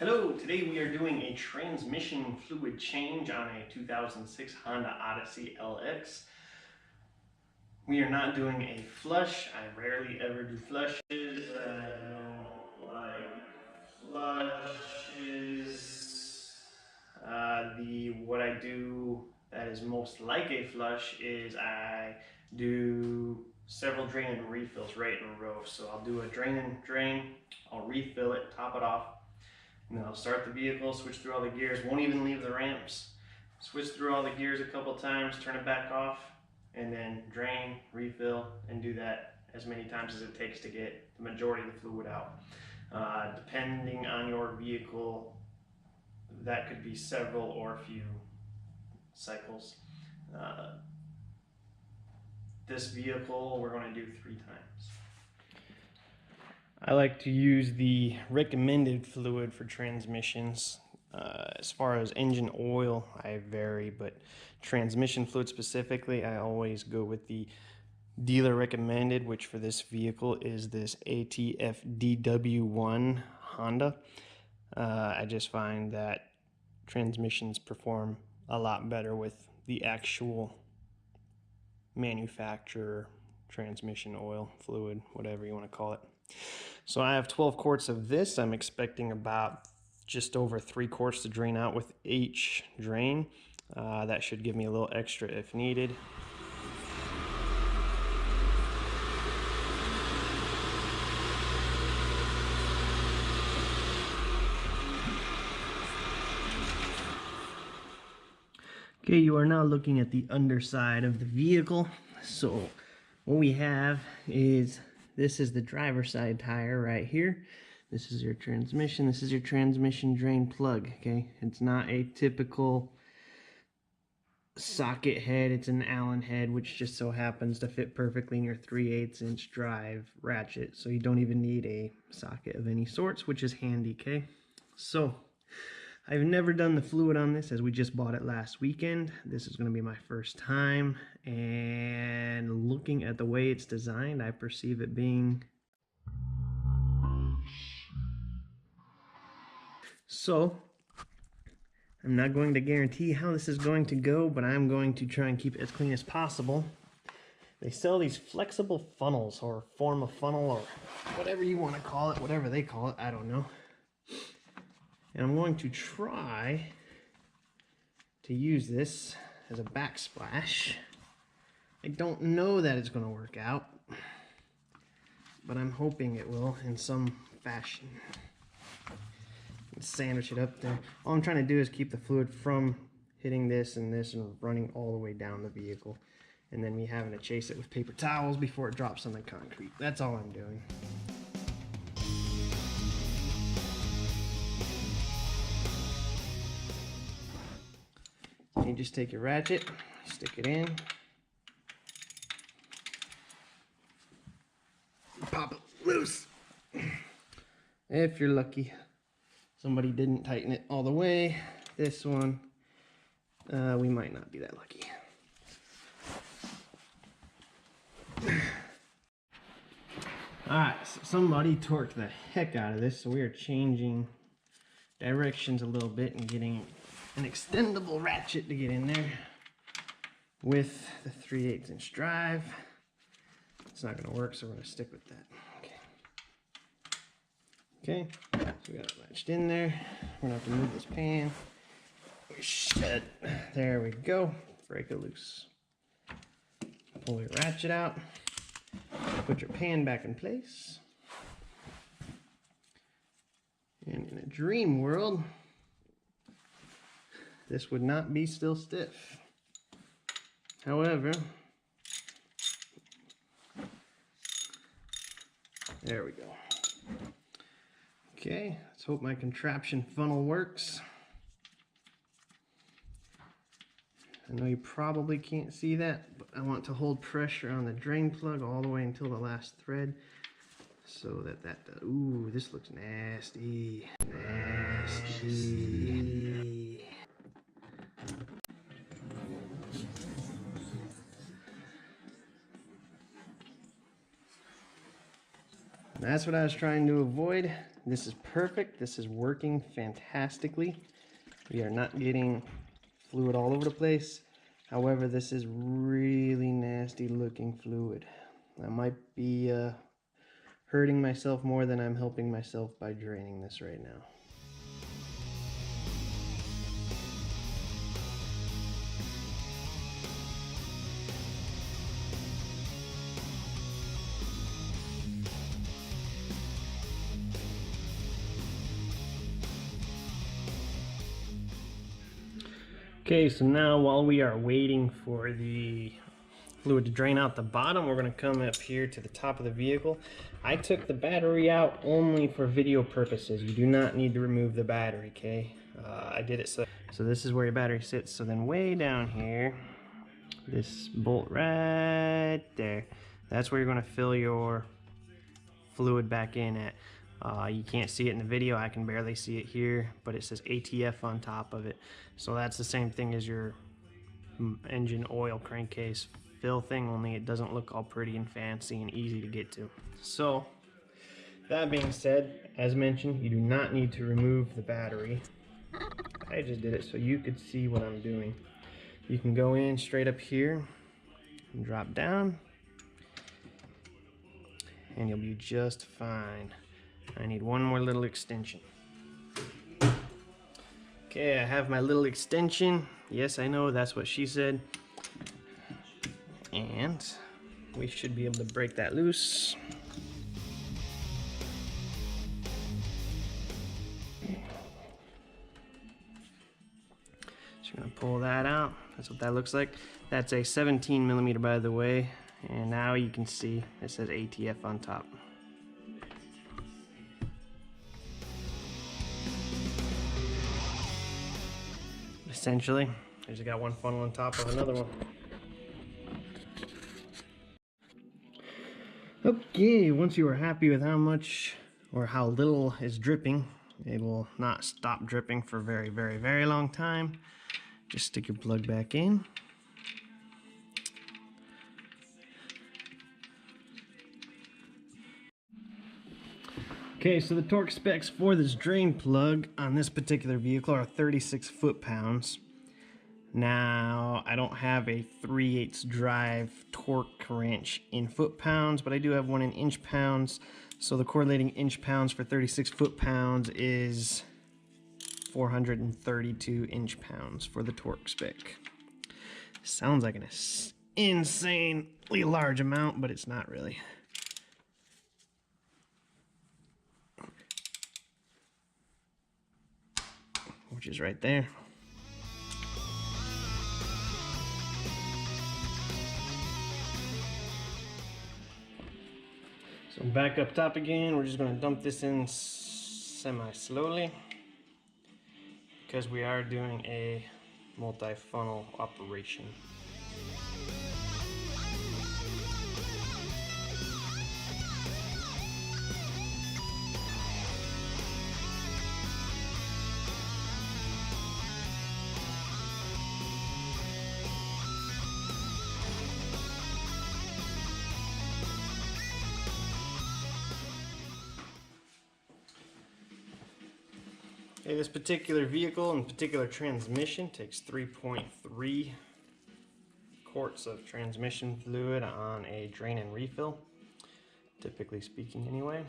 Hello, today we are doing a transmission fluid change on a 2006 Honda Odyssey LX. We are not doing a flush. I rarely ever do flushes. I don't like flushes. What I do that is most like a flush is I do several drain and refills right in a row. So I'll do a drain and drain, I'll refill it, top it off, and then I'll start the vehicle, switch through all the gears, won't even leave the ramps. Switch through all the gears a couple times, turn it back off, and then drain, refill, and do that as many times as it takes to get the majority of the fluid out. Depending on your vehicle, that could be several or a few cycles. This vehicle, we're going to do 3 times. I like to use the recommended fluid for transmissions. As far as engine oil, I vary, but transmission fluid specifically, I always go with the dealer recommended, which for this vehicle is this ATF DW1 Honda. I just find that transmissions perform a lot better with the actual manufacturer transmission oil, fluid, whatever you want to call it. So I have 12 quarts of this. I'm expecting about just over 3 quarts to drain out with each drain. That should give me a little extra if needed. Okay, you are now looking at the underside of the vehicle. So what we have is, this is the driver's side tire right here. This is your transmission. This is your transmission drain plug, okay? It's not a typical socket head. It's an Allen head, which just so happens to fit perfectly in your 3/8 inch drive ratchet. So you don't even need a socket of any sorts, which is handy, okay? So I've never done the fluid on this, as we just bought it last weekend. This is going to be my first time, and looking at the way it's designed, I perceive it being so. I'm not going to guarantee how this is going to go, but I'm going to try and keep it as clean as possible. They sell these flexible funnels, or form a funnel, or whatever you want to call it, whatever they call it, I don't know. And I'm going to try to use this as a backsplash. I don't know that it's going to work out, but I'm hoping it will in some fashion. Sandwich it up there. All I'm trying to do is keep the fluid from hitting this and running all the way down the vehicle, and then me having to chase it with paper towels before it drops on the concrete. That's all I'm doing. You just take your ratchet, stick it in, pop it loose. If you're lucky, somebody didn't tighten it all the way. This one, we might not be that lucky. Alright, so somebody torqued the heck out of this, so we are changing directions a little bit and getting an extendable ratchet to get in there with the 3/8 inch drive. It's not going to work, so we're going to stick with that. Okay, so we got it latched in there. We're going to have to move this pan. There we go. Break it loose. Pull your ratchet out. Put your pan back in place. And in a dream world, this would not be still stiff. However, there we go. Okay, let's hope my contraption funnel works. I know you probably can't see that, but I want to hold pressure on the drain plug all the way until the last thread, so that does. Ooh, this looks nasty. Nasty. That's what I was trying to avoid. This is perfect. This is working fantastically. We are not getting fluid all over the place. However, this is really nasty looking fluid. I might be hurting myself more than I'm helping myself by draining this right now. Okay, so now while we are waiting for the fluid to drain out the bottom, we're going to come up here to the top of the vehicle. I took the battery out only for video purposes. You do not need to remove the battery, okay? I did it so this is where your battery sits. So then way down here, this bolt right there, that's where you're going to fill your fluid back in at. You can't see it in the video, I can barely see it here, but it says ATF on top of it. So that's the same thing as your engine oil crankcase fill thing, only it doesn't look all pretty and fancy and easy to get to. So that being said, as mentioned, you do not need to remove the battery. I just did it so you could see what I'm doing. You can go in straight up here and drop down and you'll be just fine. I need one more little extension. Okay, I have my little extension. Yes, I know, that's what she said. And we should be able to break that loose. Just gonna pull that out. That's what that looks like. That's a 17 millimeter, by the way. And now you can see it says ATF on top. Essentially, I just got one funnel on top of another one. Okay, once you are happy with how much or how little is dripping, it will not stop dripping for a very, very, very long time. Just stick your plug back in. Okay, so the torque specs for this drain plug on this particular vehicle are 36 foot-pounds. Now, I don't have a 3/8 drive torque wrench in foot-pounds, but I do have one in inch-pounds. So the correlating inch-pounds for 36 foot-pounds is 432 inch-pounds for the torque spec. Sounds like an insanely large amount, but it's not really. Which is right there. So back up top again, we're just going to dump this in semi-slowly because we are doing a multi-funnel operation. Okay, this particular vehicle and particular transmission takes 3.3 quarts of transmission fluid on a drain and refill, typically speaking anyway.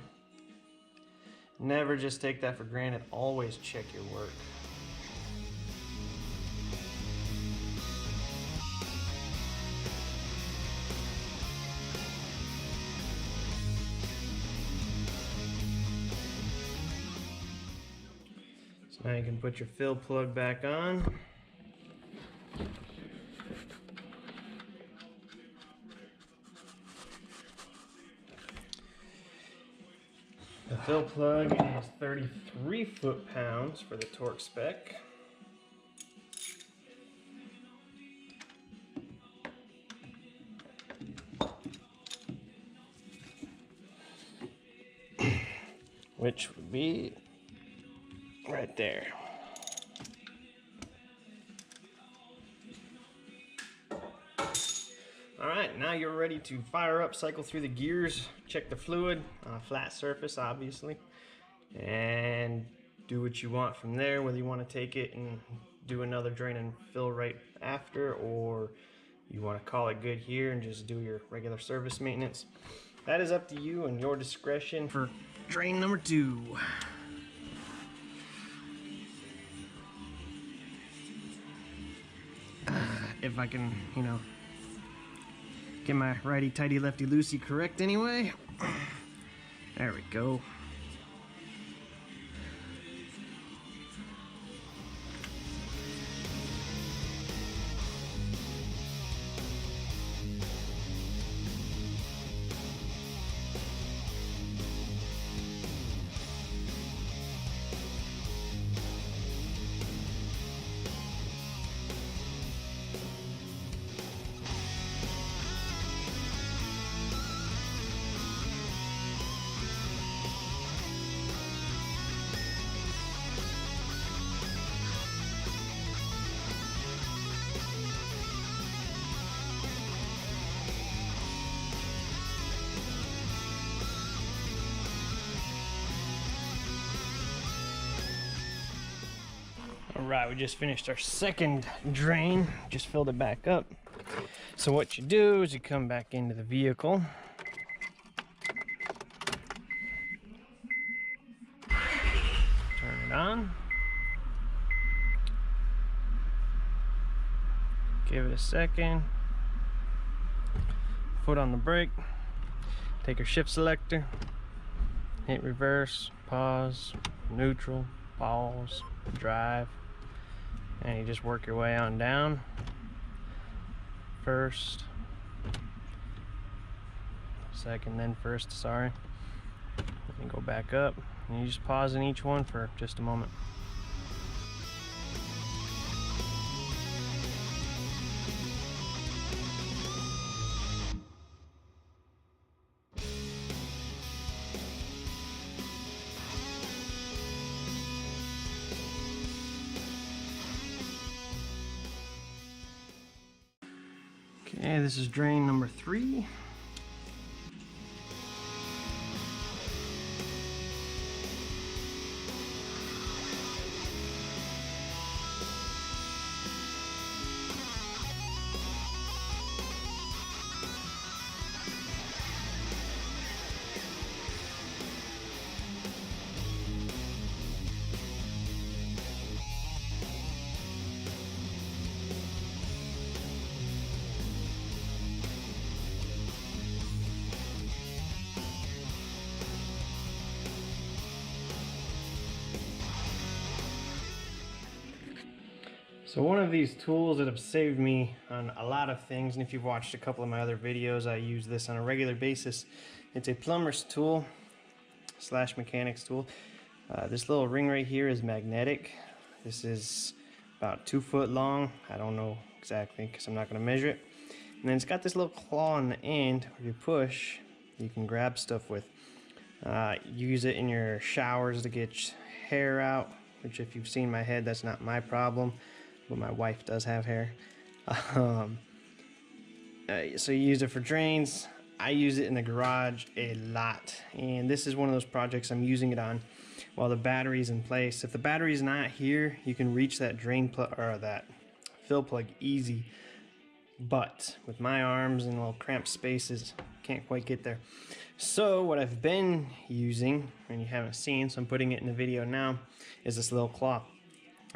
Never just take that for granted, always check your work. Now you can put your fill plug back on. The fill plug is 33 foot-pounds for the torque spec. Which would be right there. Alright, now you're ready to fire up, cycle through the gears, check the fluid on a flat surface, obviously. and do what you want from there, whether you want to take it and do another drain and fill right after, or you want to call it good here and just do your regular service maintenance. That is up to you and your discretion. For drain number 2. If I can, you know, get my righty tighty lefty loosey correct anyway. There we go. Alright, we just finished our second drain, just filled it back up. So what you do is you come back into the vehicle. Turn it on. Give it a second. Foot on the brake. Take your shift selector. Hit reverse, pause, neutral, pause, drive. And you just work your way on down. First, second, then first, sorry. And go back up. And you just pause in each one for just a moment. Okay, this is drain number 3. So one of these tools that have saved me on a lot of things, and if you've watched a couple of my other videos, I use this on a regular basis. It's a plumber's tool slash mechanic's tool. This little ring right here is magnetic. This is about 2 foot long. I don't know exactly because I'm not going to measure it. And then it's got this little claw on the end. If you push, you can grab stuff with. Use it in your showers to get hair out, which if you've seen my head, that's not my problem. But my wife does have hair. So you use it for drains. I use it in the garage a lot, and this is one of those projects I'm using it on while the battery's in place. If the battery's not here, you can reach that drain plug or that fill plug easy, but with my arms and little cramped spaces, can't quite get there. So what I've been using, and you haven't seen, so I'm putting it in the video now, is this little claw.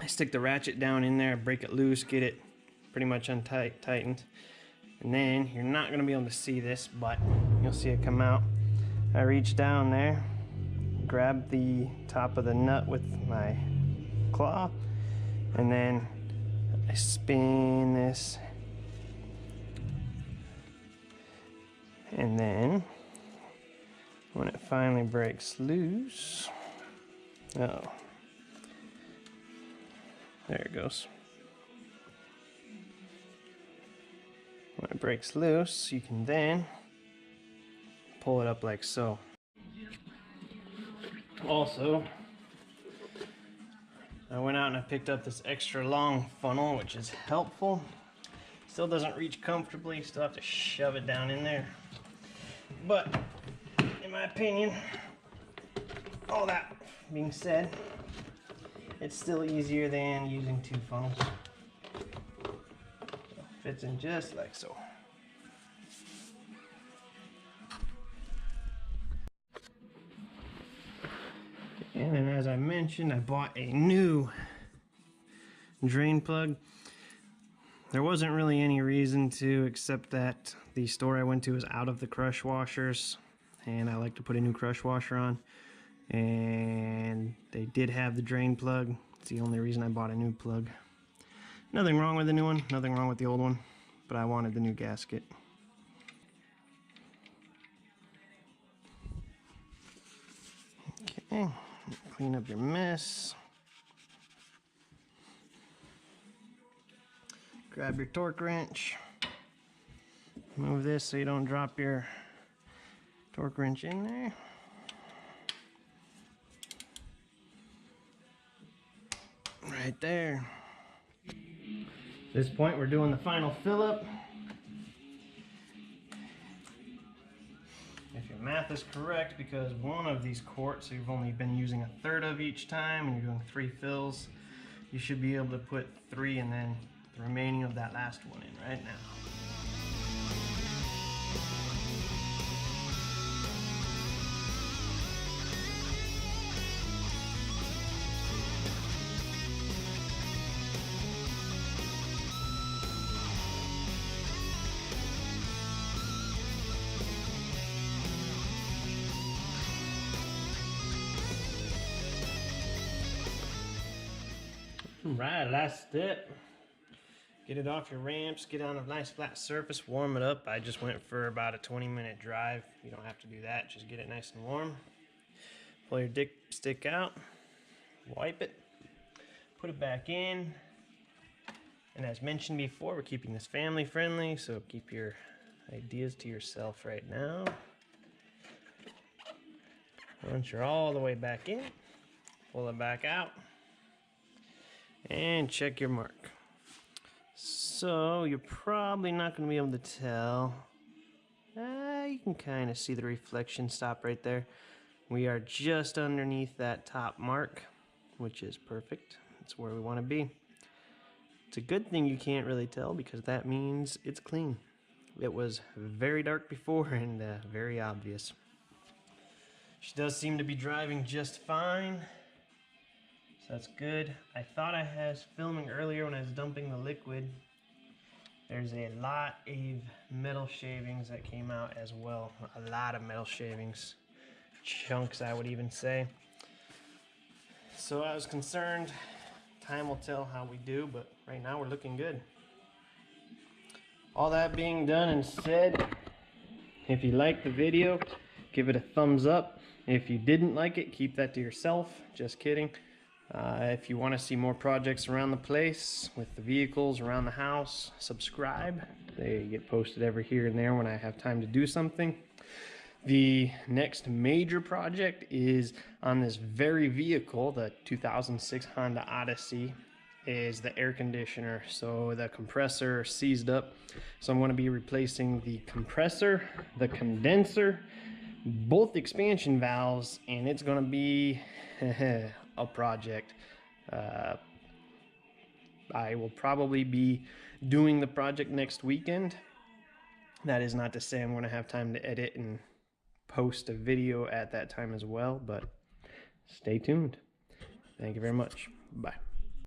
I stick the ratchet down in there, break it loose, get it pretty much tightened. And then you're not going to be able to see this, but you'll see it come out. I reach down there, grab the top of the nut with my claw, and then I spin this. And then when it finally breaks loose, oh, there it goes. When it breaks loose, you can then pull it up like so. Also, I went out and I picked up this extra long funnel, which is helpful. Still doesn't reach comfortably, still have to shove it down in there. But in my opinion, all that being said, it's still easier than using 2 funnels. Fits in just like so. And then, as I mentioned, I bought a new drain plug. There wasn't really any reason to, except that the store I went to was out of the crush washers, and I like to put a new crush washer on, and they did have the drain plug. It's the only reason I bought a new plug. Nothing wrong with the new one, nothing wrong with the old one, but I wanted the new gasket. Okay, clean up your mess. Grab your torque wrench. Move this so you don't drop your torque wrench in there. Right there. At this point, we're doing the final fill up. If your math is correct, because one of these quarts you've only been using 1/3 of each time and you're doing 3 fills, you should be able to put 3 and then the remaining of that last one in right now. Right, last step. Get it off your ramps, get on a nice flat surface, warm it up. I just went for about a 20-minute drive. You don't have to do that, just get it nice and warm. Pull your dipstick out, wipe it, put it back in. And as mentioned before, we're keeping this family friendly, so keep your ideas to yourself right now. Once you're all the way back in, pull it back out. And check your mark. So you're probably not going to be able to tell. You can kind of see the reflection stop right there. We are just underneath that top mark, which is perfect. That's where we want to be. It's a good thing you can't really tell, because that means it's clean. It was very dark before and very obvious. She does seem to be driving just fine. That's good. I thought I was filming earlier when I was dumping the liquid. There's a lot of metal shavings that came out as well. A lot of metal shavings. Chunks, I would even say. So I was concerned. Time will tell how we do, but right now we're looking good. All that being done and said, if you liked the video, give it a thumbs up. If you didn't like it, keep that to yourself. Just kidding. If you want to see more projects around the place with the vehicles around the house, subscribe. They get posted every here and there when I have time to do something. The next major project is on this very vehicle, the 2006 Honda Odyssey, is the air conditioner. So the compressor seized up. So I'm going to be replacing the compressor, the condenser, both expansion valves, and it's going to be a project. I will probably be doing the project next weekend. That is not to say I'm going to have time to edit and post a video at that time as well, but stay tuned. Thank you very much. Bye.